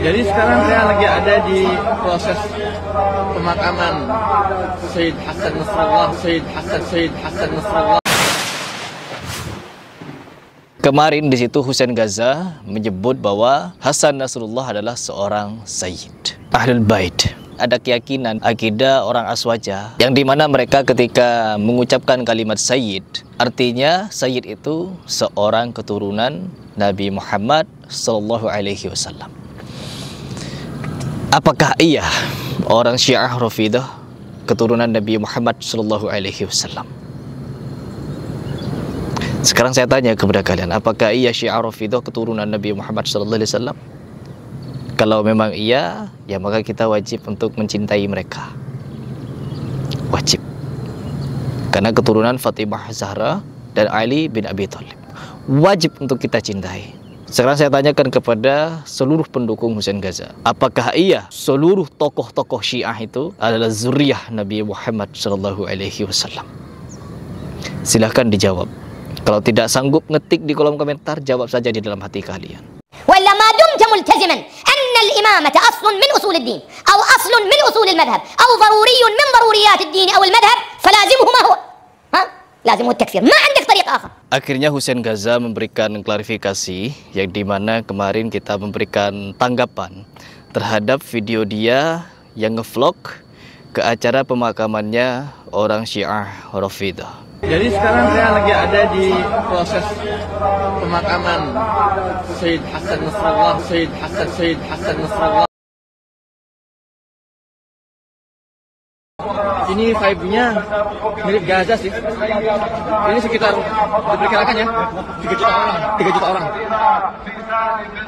Jadi sekarang saya lagi ada di proses pemakaman Sayyid Hasan Nasrullah. Kemarin di situ Husain Gaza menyebut bahwa Hasan Nasrullah adalah seorang Sayyid Ahlul Bait. Ada keyakinan akidah orang Aswaja yang dimana mereka ketika mengucapkan kalimat Sayyid, artinya Sayyid itu seorang keturunan Nabi Muhammad Sallallahu Alaihi Wasallam. Apakah iya orang Syiah Rafidah keturunan Nabi Muhammad Sallallahu Alaihi Wasallam? Sekarang saya tanya kepada kalian, apakah iya Syiah Rafidah keturunan Nabi Muhammad Sallallahu Alaihi Wasallam? Kalau memang iya, ya maka kita wajib untuk mencintai mereka. Wajib. Karena keturunan Fatimah Zahra dan Ali bin Abi Thalib. Wajib untuk kita cintai. Sekarang saya tanyakan kepada seluruh pendukung Husain Gaza, apakah iya seluruh tokoh-tokoh Syiah itu adalah zuriyah Nabi Muhammad Sallallahu Alaihi Wasallam? Silahkan dijawab. Kalau tidak sanggup ngetik di kolom komentar, jawab saja di dalam hati kalian. وإلا ما دمت ملتزما أن الإمامة أصل من أصول الدين أو أصل من أصول المذهب أو ضروري من ضروريات الدين أو المذهب فلازمه ما هو؟ لازمه التكفير. ما عندك طريق آخر. Akhirnya Husain Gaza memberikan klarifikasi yang dimana kemarin kita memberikan tanggapan terhadap video dia yang ngevlog ke acara pemakamannya orang Syiah Rafidah. Jadi sekarang saya lagi ada di proses pemakaman Sayyid Hasan Nasrullah. Ini vibe-nya mirip Gaza sih. Ini sekitar diperkirakan ya 3 juta orang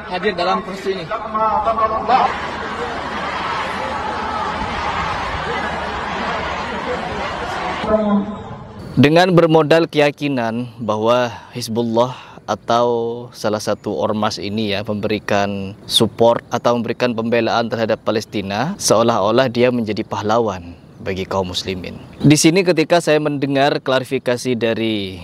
hadir dalam proses ini. Dengan bermodal keyakinan bahwa Hizbullah atau salah satu ormas ini ya memberikan support atau memberikan pembelaan terhadap Palestina, seolah-olah dia menjadi pahlawan bagi kaum muslimin. Di sini ketika saya mendengar klarifikasi dari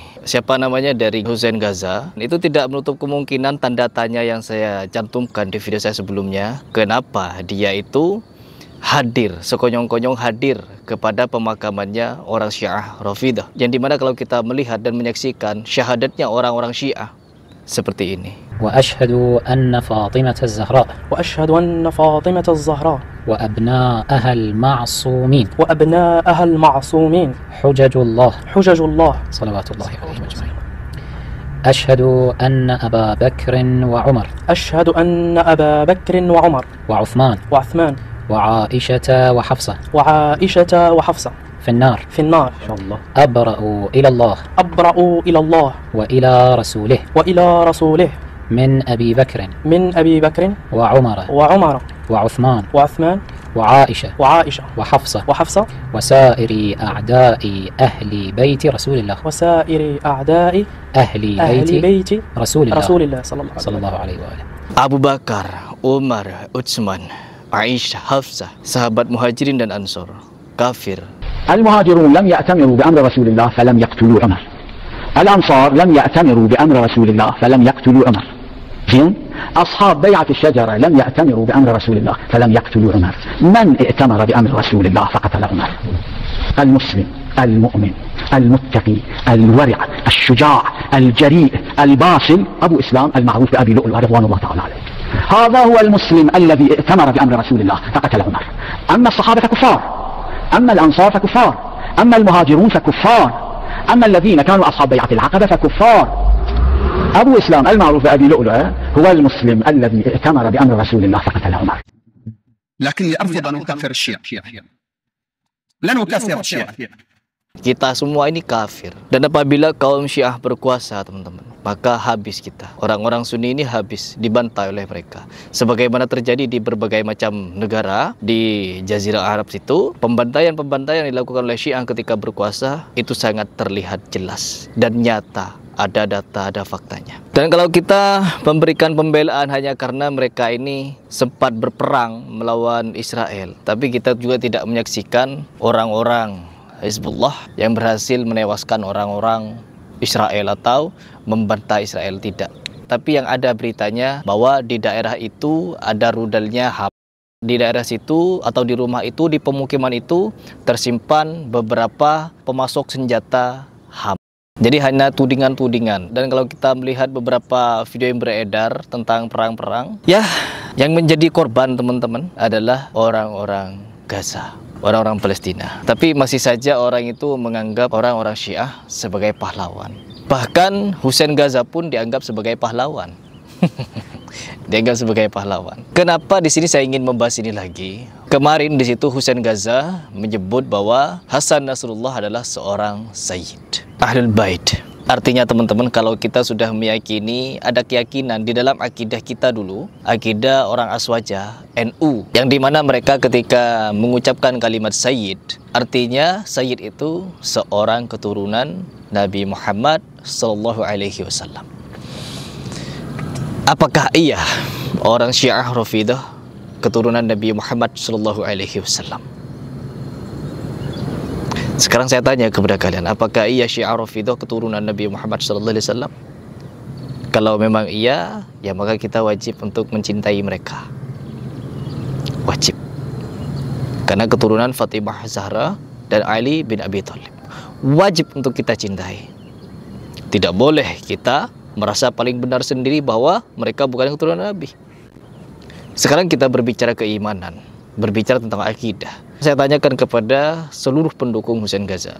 dari Husain Gaza, itu tidak menutup kemungkinan tanda tanya yang saya cantumkan di video saya sebelumnya. Kenapa dia itu hadir, sekonyong-konyong hadir kepada pemakamannya orang Syiah Rafidah, yang dimana kalau kita melihat dan menyaksikan syahadatnya orang-orang Syiah seperti ini. وأشهد أن فاطمة الزهراء وأبناءها المعصومين حجج الله صلوات الله عليهم أجمعين. أشهد أن أبا بكر وعمر وعثمان وعائشة وحفصة في النار إن شاء الله أبرأ إلى الله وإلى رسوله من أبي بكر وعمر وعثمان وعائشة وحفصة وسائر أعداء أهل بيت رسول الله رسول الله صلى الله عليه وآله. Abu Bakar, Umar, Utsman, Aisyah, Hafsah, sahabat Muhajirin dan Ansor, kafir. المهاجرون لم يأتمروا بأمر رسول الله فلم يقتلوا عمر. الأنصار لم يأتمروا بأمر رسول الله فلم يقتلوا عمر. زين؟ أصحاب بيعة الشجرة لم يأتمروا بأمر رسول الله فلم يقتلوا عمر. من ائتمر بأمر رسول الله فقتل عمر؟ المسلم المؤمن المتقي الورع الشجاع الجريء الباسل أبو إسلام المعروف بأبي لؤلؤ رضوان الله تعالى عليه. هذا هو المسلم الذي ائتمر بأمر رسول الله فقتل عمر. أما الصحابة كفار، أما الأنصار فكفار، أما المهاجرون فكفار، أما الذين كانوا أصحاب بيعة العقبة فكفار. أبو إسلام المعروف بأبي لؤلؤ هو المسلم الذي ائتمر بأمر رسول الله فقتل عمر. لكني أرفض أن أكفر الشيعة، لن أكفر الشيعة. Kita semua ini kafir. Dan apabila kaum Syiah berkuasa, teman-teman, maka habis kita. Orang-orang Sunni ini habis, dibantai oleh mereka. Sebagaimana terjadi di berbagai macam negara di Jazirah Arab situ, pembantaian-pembantaian yang dilakukan oleh Syiah ketika berkuasa itu sangat terlihat jelas dan nyata. Ada data, ada faktanya. Dan kalau kita memberikan pembelaan hanya karena mereka ini sempat berperang melawan Israel, tapi kita juga tidak menyaksikan orang-orang Hizbullah yang berhasil menewaskan orang-orang Israel atau membantai Israel, tidak. tapi yang ada beritanya bahwa di daerah itu ada rudalnya HAM. Di daerah situ atau di rumah itu, di pemukiman itu tersimpan beberapa pemasok senjata HAM. Jadi hanya tudingan-tudingan. Dan kalau kita melihat beberapa video yang beredar tentang perang-perang, ya yang menjadi korban teman-teman adalah orang-orang Gaza, orang-orang Palestina. Tapi masih saja orang itu menganggap orang-orang Syiah sebagai pahlawan. Bahkan Husain Gaza pun dianggap sebagai pahlawan. Dianggap sebagai pahlawan. Kenapa di sini saya ingin membahas ini lagi? Kemarin di situ Husain Gaza menyebut bahwa Hasan Nasrullah adalah seorang Sayyid Ahlul Bait. Artinya teman-teman, kalau kita sudah meyakini, ada keyakinan di dalam akidah kita dulu, akidah orang Aswaja, NU, yang dimana mereka ketika mengucapkan kalimat Sayyid, artinya Sayyid itu seorang keturunan Nabi Muhammad SAW. Apakah iya orang Syiah Rafidah keturunan Nabi Muhammad SAW? Sekarang saya tanya kepada kalian, apakah iya Syiah Rafidah keturunan Nabi Muhammad SAW? Kalau memang iya, ya maka kita wajib untuk mencintai mereka. Wajib. Karena keturunan Fatimah Zahra dan Ali bin Abi Thalib. Wajib untuk kita cintai. Tidak boleh kita merasa paling benar sendiri bahwa mereka bukan keturunan Nabi. Sekarang kita berbicara keimanan, berbicara tentang akidah. Saya tanyakan kepada seluruh pendukung Husain Gaza,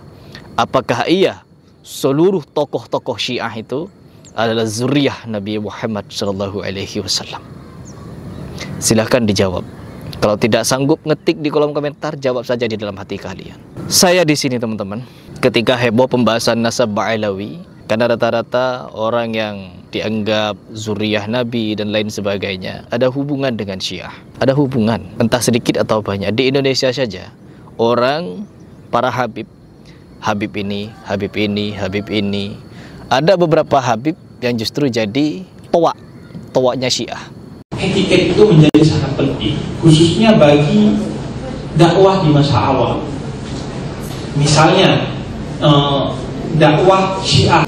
apakah iya seluruh tokoh-tokoh Syiah itu adalah zuriyah Nabi Muhammad SAW? Silahkan dijawab. Kalau tidak sanggup ngetik di kolom komentar, jawab saja di dalam hati kalian. Saya di sini teman-teman, ketika heboh pembahasan nasab Ba'alawi, karena rata-rata orang yang dianggap zuriyah Nabi dan lain sebagainya ada hubungan dengan Syiah. Ada hubungan, entah sedikit atau banyak. Di Indonesia saja, orang, para Habib, Habib ini, Habib ini, Habib ini. Ada beberapa Habib yang justru jadi toaknya Syiah. Etiket itu menjadi sangat penting, khususnya bagi dakwah di masa awal. Misalnya, dakwah Syiah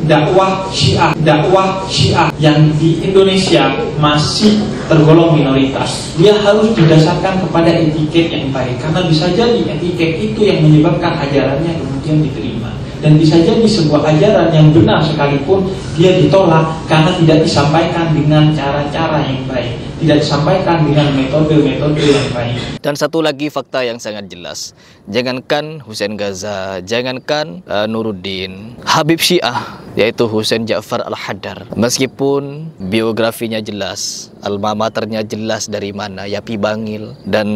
yang di Indonesia masih tergolong minoritas. Dia harus didasarkan kepada etiket yang baik, karena bisa jadi etiket itu yang menyebabkan ajarannya kemudian diterima, dan bisa jadi sebuah ajaran yang benar sekalipun dia ditolak karena tidak disampaikan dengan cara-cara yang baik, tidak disampaikan dengan metode-metode yang baik. Dan satu lagi fakta yang sangat jelas, jangankan Husain Gaza, jangankan Nuruddin, Habib Syiah yaitu Husain Ja'far Al-Haddar, meskipun biografinya jelas, alma maternya jelas dari mana, Yapi Bangil, dan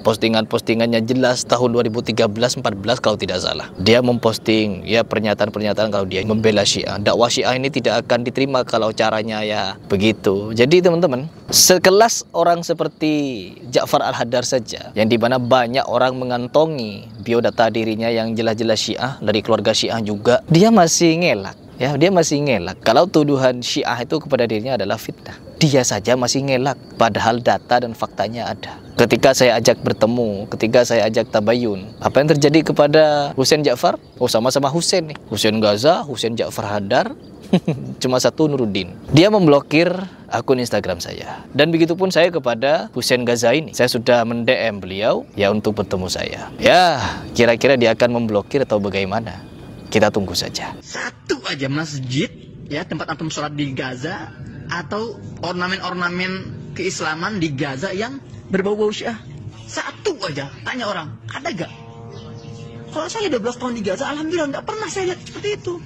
postingan-postingannya jelas tahun 2013-14 kalau tidak salah. Dia memposting ya pernyataan-pernyataan kalau dia membela Syiah. Dakwah Syiah ini tidak akan diterima kalau caranya ya begitu. Jadi teman-teman, sekelas orang seperti Ja'far Al-Haddar saja, yang dimana banyak orang mengantongi biodata dirinya yang jelas-jelas Syiah, dari keluarga Syiah juga, dia masih ngelak. Ya, dia masih ngelak. Kalau tuduhan Syiah itu kepada dirinya adalah fitnah, dia saja masih ngelak, padahal data dan faktanya ada. Ketika saya ajak bertemu, ketika saya ajak tabayun, apa yang terjadi kepada Husain Ja'far? Oh, sama-sama Husain nih. Husain Gaza, Husain Ja'far Haddar, cuma satu Nuruddin. Dia memblokir akun Instagram saya. Dan begitu pun saya kepada Husain Gaza ini. Saya sudah mend-DM beliau ya untuk bertemu saya. Ya, kira-kira dia akan memblokir atau bagaimana? Kita tunggu saja. Satu aja masjid, ya, tempat antum sholat di Gaza, atau ornamen-ornamen keislaman di Gaza yang berbau-bau Syiah. Satu aja, tanya orang, ada gak? Kalau saya 12 tahun di Gaza, alhamdulillah nggak pernah saya lihat seperti itu.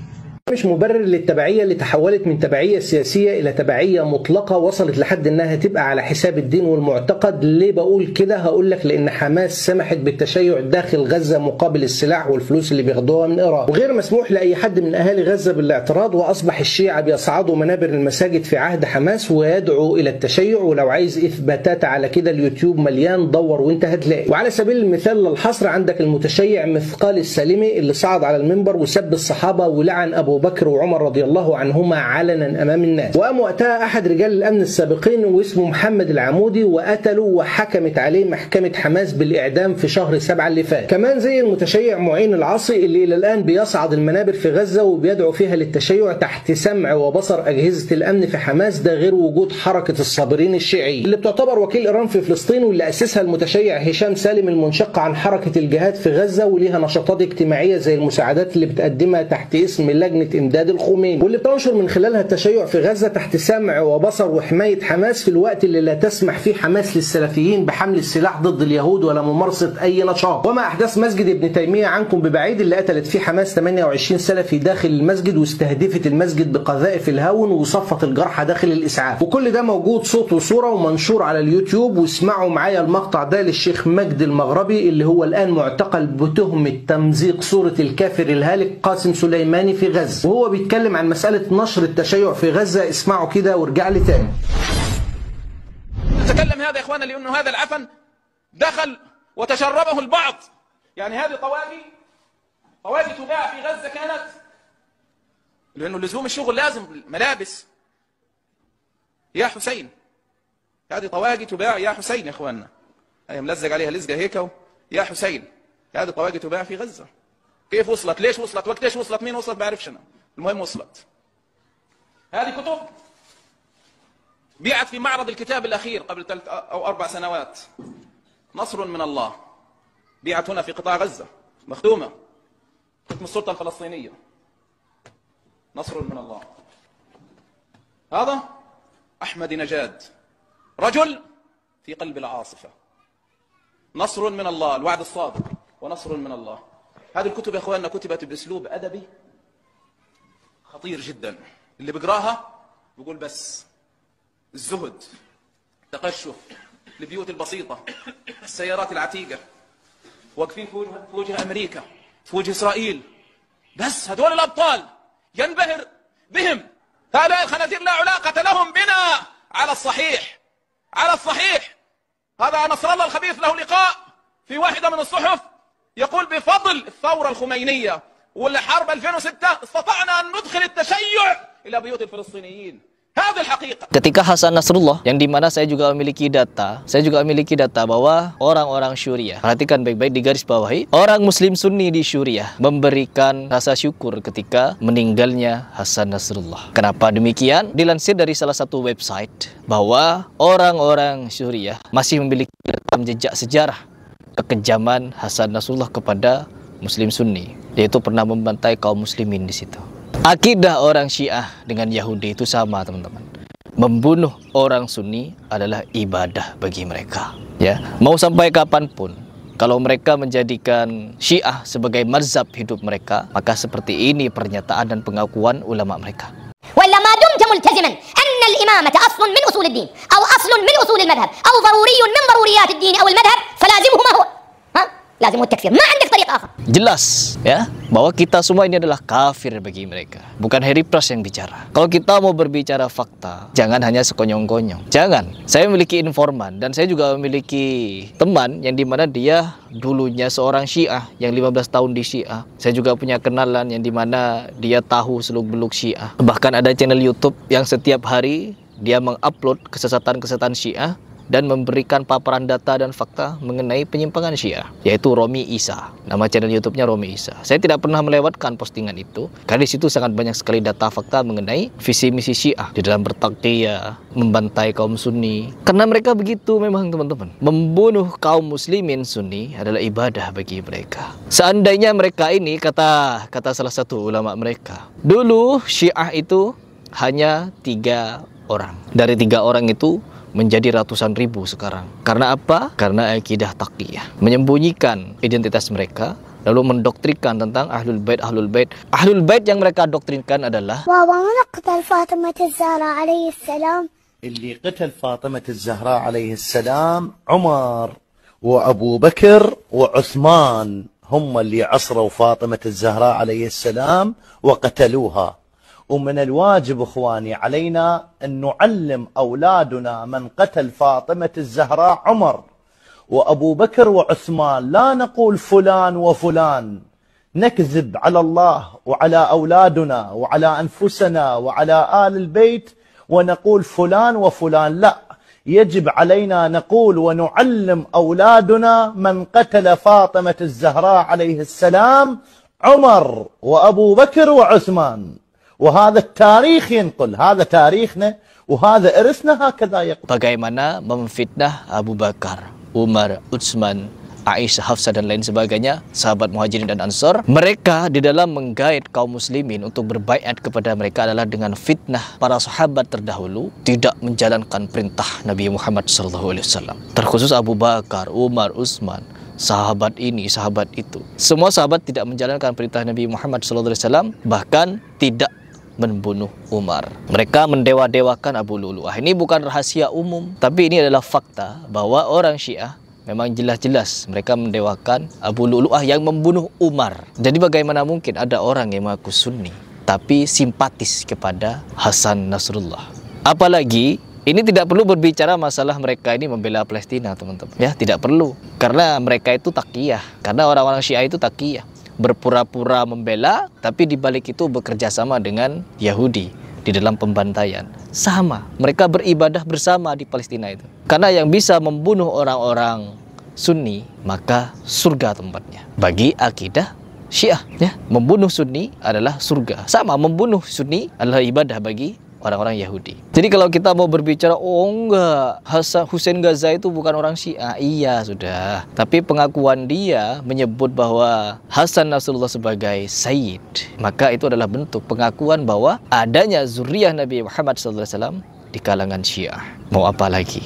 مش مبرر للتبعية اللي تحولت من تبعية سياسية إلى تبعية مطلقة وصلت لحد إنها تبقى على حساب الدين والمعتقد. ليه بقول كده؟ هقول لك لأن حماس سمحت بالتشيع داخل غزة مقابل السلاح والفلوس اللي بياخدوها من إيران، وغير مسموح لأي حد من أهالي غزة بالاعتراض، وأصبح الشيعة بيصعدوا منابر المساجد في عهد حماس ويدعوا إلى التشيع. ولو عايز إثباتات على كده اليوتيوب مليان، دور وأنت هتلاقي. وعلى سبيل المثال للحصر، عندك المتشيع مثقال السالمي اللي صعد على المنبر وسب الصحابة ولعن أبو بكر وعمر رضي الله عنهما علنا أمام الناس. وقام وقتها أحد رجال الأمن السابقين واسمه محمد العمودي وقتله وحكمت عليه محكمة حماس بالإعدام في شهر 7 اللي فات. كمان زي المتشيع معين العاصي اللي إلى الآن بيصعد المنابر في غزة وبيدعو فيها للتشيع تحت سمع وبصر أجهزة الأمن في حماس، ده غير وجود حركة الصابرين الشيعية اللي بتعتبر وكيل إيران في فلسطين واللي أسسها المتشيع هشام سالم المنشق عن حركة الجهاد في غزة، وليها نشاطات اجتماعية زي المساعدات اللي بتقدمها تحت اسم لجنة إمداد الخميني، واللي بتنشر من خلالها التشيع في غزة تحت سمع وبصر وحماية حماس في الوقت اللي لا تسمح فيه حماس للسلفيين بحمل السلاح ضد اليهود ولا ممارسة أي نشاط. وما أحداث مسجد ابن تيمية عنكم ببعيد اللي قتلت فيه حماس 28 سلفي داخل المسجد واستهدفت المسجد بقذائف الهون وصفت الجرحى داخل الإسعاف، وكل ده موجود صوت وصورة ومنشور على اليوتيوب. واسمعوا معايا المقطع ده للشيخ مجد المغربي اللي هو الآن معتقل بتهمة تمزيق صورة الكافر الهالك قاسم سليماني في غزة، وهو بيتكلم عن مسألة نشر التشيع في غزة. اسمعوا كده وارجع لي تاني. نتكلم هذا يا اخوانا لأنه هذا العفن دخل وتشربه البعض. يعني هذه طواقي تباع في غزة كانت لأنه لزوم الشغل لازم ملابس يا حسين. هذه طواقي تباع يا حسين يا اخوانا، هي ملزق عليها لزقه هيك يا حسين. هذه طواقي تباع في غزة. كيف وصلت؟ ليش وصلت؟ وقت ايش وصلت؟ مين وصلت؟ ما بعرفش انا، المهم وصلت. هذه كتب بيعت في معرض الكتاب الأخير قبل 3 أو 4 سنوات، نصر من الله، بيعت هنا في قطاع غزة مخدومة من السلطة الفلسطينية. نصر من الله. هذا أحمد نجاد، رجل في قلب العاصفة. نصر من الله، الوعد الصادق ونصر من الله. هذه الكتب يا أخواننا كتبت بأسلوب أدبي خطير جدا، اللي بيقراها بيقول بس الزهد، تقشف، البيوت البسيطة، السيارات العتيقة، واقفين في وجه أمريكا، في وجه إسرائيل، بس هدول الأبطال ينبهر بهم. هؤلاء الخنازير لا علاقة لهم بنا. على الصحيح، على الصحيح، هذا نصر الله الخبيث له لقاء في واحدة من الصحف يقول بفضل الثورة الخمينية والحرب 2006 استطعنا أن ندخل التشيع إلى بيوت الفلسطينيين. هذا الحقيقة. Ketika Hasan Nasrullah, yang dimana saya juga memiliki data bahwa orang-orang Syuriah, perhatikan baik-baik di garis bawahi, orang Muslim Sunni di Syuriah memberikan rasa syukur ketika meninggalnya Hasan Nasrullah. Kenapa demikian? Dilansir dari salah satu website bahwa orang-orang Syuriah masih memiliki rekam jejak sejarah kekejaman Hasan Nasrullah kepada Muslim Sunni, yaitu pernah membantai kaum muslimin di situ. Akidah orang Syiah dengan Yahudi itu sama, teman-teman. Membunuh orang Sunni adalah ibadah bagi mereka. Ya, mau sampai kapanpun, kalau mereka menjadikan Syiah sebagai mazhab hidup mereka, maka seperti ini pernyataan dan pengakuan ulama mereka. وإلا ما دمت ملتزما أن الإمامة أصل من أصول الدين أو أصل من أصول المذهب أو ضروري من ضروريات الدين أو المذهب فلازمه ما هو؟ لازم التكفير، ما عندك طريق آخر. Jelas ya bahwa kita semua ini adalah kafir bagi mereka. Bukan Harry Pras yang bicara. Kalau kita mau berbicara fakta, jangan hanya sekonyong-konyong. Jangan. Saya memiliki informan dan saya juga memiliki teman yang dimana dia dulunya seorang Syiah yang 15 tahun di Syiah. Saya juga punya kenalan yang dimana dia tahu seluk-beluk Syiah. Bahkan ada channel YouTube yang setiap hari dia mengupload kesesatan-kesesatan Syiah dan memberikan paparan data dan fakta mengenai penyimpangan Syiah, yaitu Romi Isa. Nama channel YouTube-nya Romi Isa. Saya tidak pernah melewatkan postingan itu karena di situ sangat banyak sekali data fakta mengenai visi misi Syiah di dalam bertaqiyyah, membantai kaum Sunni. Karena mereka begitu memang, teman-teman. Membunuh kaum muslimin Sunni adalah ibadah bagi mereka. Seandainya mereka ini, kata salah satu ulama mereka, dulu Syiah itu hanya 3 orang. Dari 3 orang itu menjadi ratusan ribu sekarang. Karena apa? Karena akidah taqiyah, menyembunyikan identitas mereka, lalu mendoktrinkan tentang Ahlul Bait. Ahlul Bait yang mereka doktrinkan adalah ومن قتل فاطمة الزهراء عليه السلام. اللي قتل فاطمة الزهراء عليه السلام عمر وأبو بكر وعثمان، هم اللي عصروا فاطمة الزهراء عليه السلام وقتلوها. ومن الواجب اخواني علينا ان نعلم اولادنا من قتل فاطمة الزهراء عمر وابو بكر وعثمان، لا نقول فلان وفلان، نكذب على الله وعلى أولادنا وعلى أنفسنا وعلى آل البيت ونقول فلان وفلان. لا، يجب علينا نقول ونعلم أولادنا من قتل فاطمة الزهراء عليه السلام عمر وأبو بكر وعثمان. وهذا التاريخ ينقل، هذا تاريخنا وهذا إرثنا هكذا يقول. Bagaimana memfitnah Abu Bakar, Umar, Utsman, Aisyah, Hafsah dan lain sebagainya, sahabat Muhajirin dan Ansor. Mereka di dalam menggait kaum muslimin untuk berbaiat kepada mereka adalah dengan fitnah para sahabat terdahulu tidak menjalankan perintah Nabi Muhammad SAW. Terkhusus Abu Bakar, Umar, Utsman, sahabat ini, sahabat itu. Semua sahabat tidak menjalankan perintah Nabi Muhammad SAW, bahkan tidak membunuh Umar. Mereka mendewa-dewakan Abu Lu'lu'ah. Ini bukan rahasia umum, tapi ini adalah fakta bahwa orang Syiah memang jelas-jelas mereka mendewakan Abu Lu'lu'ah yang membunuh Umar. Jadi bagaimana mungkin ada orang yang mengaku Sunni tapi simpatis kepada Hasan Nasrullah? Apalagi ini tidak perlu berbicara masalah mereka ini membela Palestina, teman-teman. Ya, tidak perlu. Karena mereka itu taqiyah. Karena orang-orang Syiah itu taqiyah. Berpura-pura membela, tapi dibalik itu bekerja sama dengan Yahudi di dalam pembantaian. Sama, mereka beribadah bersama di Palestina itu. Karena yang bisa membunuh orang-orang Sunni, maka surga tempatnya. Bagi akidah Syiah, ya, membunuh Sunni adalah surga. Sama, membunuh Sunni adalah ibadah bagi orang-orang Yahudi. Jadi kalau kita mau berbicara, oh enggak, Hussein Gaza itu bukan orang Syiah. Iya, sudah. Tapi pengakuan dia menyebut bahwa Hasan Nasrullah sebagai Sayyid, maka itu adalah bentuk pengakuan bahwa adanya zuriyah Nabi Muhammad SAW di kalangan Syiah. Mau apa lagi?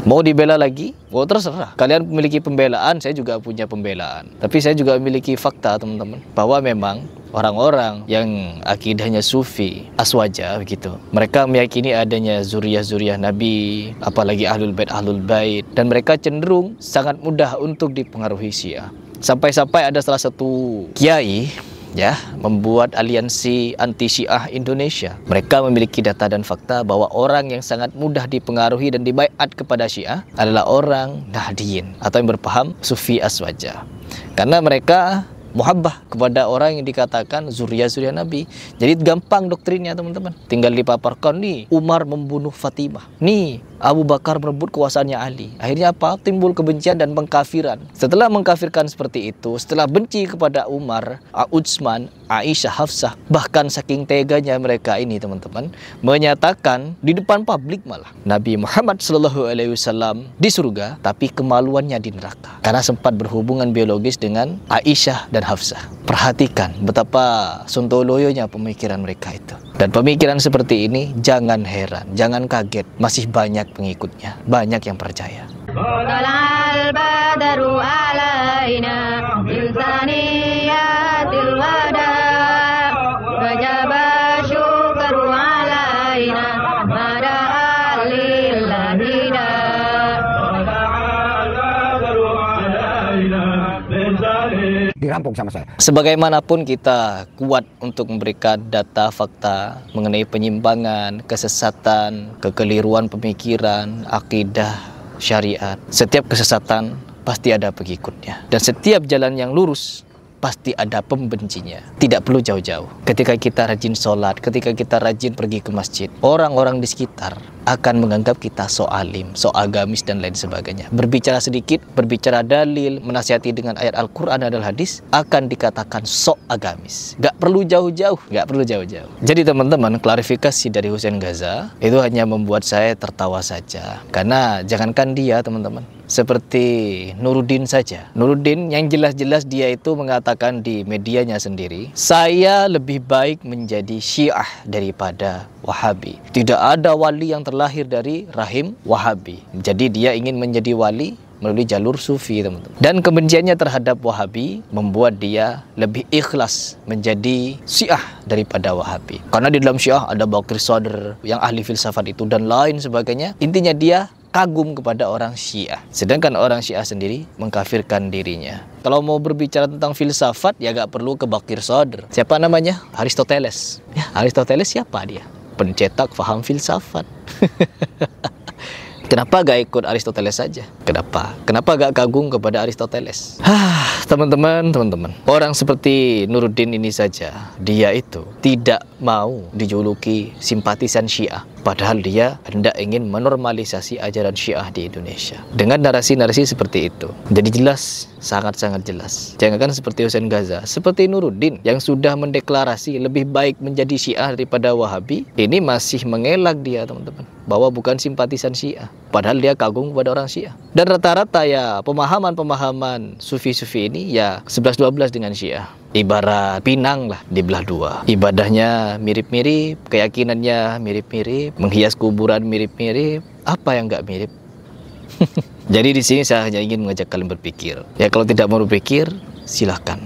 Mau dibela lagi? Oh, terserah. Kalian memiliki pembelaan, saya juga punya pembelaan. Tapi saya juga memiliki fakta, teman-teman, bahwa memang orang-orang yang akidahnya sufi, aswaja begitu, mereka meyakini adanya zuriyah-zuriyah Nabi, apalagi ahlul bait, dan mereka cenderung sangat mudah untuk dipengaruhi Syiah. Sampai-sampai ada salah satu kiai, ya, membuat aliansi anti Syiah Indonesia. Mereka memiliki data dan fakta bahwa orang yang sangat mudah dipengaruhi dan dibaiat kepada Syiah adalah orang Nahdiyin atau yang berpaham sufi aswaja. Karena mereka muhabbah kepada orang yang dikatakan zuriyah-zuriyah Nabi. Jadi gampang doktrinnya, teman-teman. Tinggal dipaparkan, nih Umar membunuh Fatimah, nih Abu Bakar merebut kuasaannya Ali. Akhirnya apa? Timbul kebencian dan pengkafiran. Setelah mengkafirkan seperti itu, setelah benci kepada Umar, Utsman, Aisyah, Hafsah, bahkan saking teganya mereka ini, teman-teman, menyatakan di depan publik malah Nabi Muhammad SAW di surga, tapi kemaluannya di neraka karena sempat berhubungan biologis dengan Aisyah dan Hafsah. Perhatikan betapa sontoloyonya pemikiran mereka itu. Dan pemikiran seperti ini jangan heran, jangan kaget, masih banyak pengikutnya, banyak yang percaya. Dirampok sama saya. Sebagaimanapun kita kuat untuk memberikan data fakta mengenai penyimpangan, kesesatan, kekeliruan pemikiran, akidah, syariat, setiap kesesatan pasti ada pengikutnya. Dan setiap jalan yang lurus pasti ada pembencinya. Tidak perlu jauh-jauh. Ketika kita rajin sholat, ketika kita rajin pergi ke masjid, orang-orang di sekitar akan menganggap kita so alim, so agamis dan lain sebagainya. Berbicara sedikit, berbicara dalil, menasihati dengan ayat Al-Quran dan hadis, akan dikatakan so agamis. Gak perlu jauh-jauh, gak perlu jauh-jauh. Jadi teman-teman, klarifikasi dari Hussein Gaza itu hanya membuat saya tertawa saja. Karena jangankan dia, teman-teman, seperti Nuruddin saja. Nuruddin yang jelas-jelas dia itu mengatakan di medianya sendiri, saya lebih baik menjadi Syiah daripada Wahabi. Tidak ada wali yang terlahir dari rahim Wahabi. Jadi dia ingin menjadi wali melalui jalur sufi, teman-teman. Dan kebenciannya terhadap Wahabi membuat dia lebih ikhlas menjadi Syiah daripada Wahabi. Karena di dalam Syiah ada Baqir Sadr yang ahli filsafat itu dan lain sebagainya. Intinya dia kagum kepada orang Syiah. Sedangkan orang Syiah sendiri mengkafirkan dirinya. Kalau mau berbicara tentang filsafat, ya gak perlu ke Baqir Sadr. Siapa namanya? Aristoteles. Ya, Aristoteles siapa dia? Pencetak faham filsafat. Kenapa gak ikut Aristoteles saja? Kenapa? Kenapa gak kagum kepada Aristoteles? Teman-teman, orang seperti Nuruddin ini saja, dia itu tidak mau dijuluki simpatisan Syiah, padahal dia hendak ingin menormalisasi ajaran Syiah di Indonesia dengan narasi-narasi seperti itu. Jadi jelas, sangat-sangat jelas. Jangankan seperti Husain Ghaza, seperti Nuruddin yang sudah mendeklarasi lebih baik menjadi Syiah daripada Wahabi, ini masih mengelak dia, teman-teman, bahwa bukan simpatisan Syiah, padahal dia kagum kepada orang Syiah. Dan rata-rata ya pemahaman-pemahaman sufi-sufi ini ya 11-12 dengan Syiah. Ibarat pinang lah dibelah dua. Ibadahnya mirip-mirip, keyakinannya mirip-mirip, menghias kuburan mirip-mirip. Apa yang nggak mirip? Jadi di sini saya hanya ingin mengajak kalian berpikir. Ya kalau tidak mau berpikir, silahkan.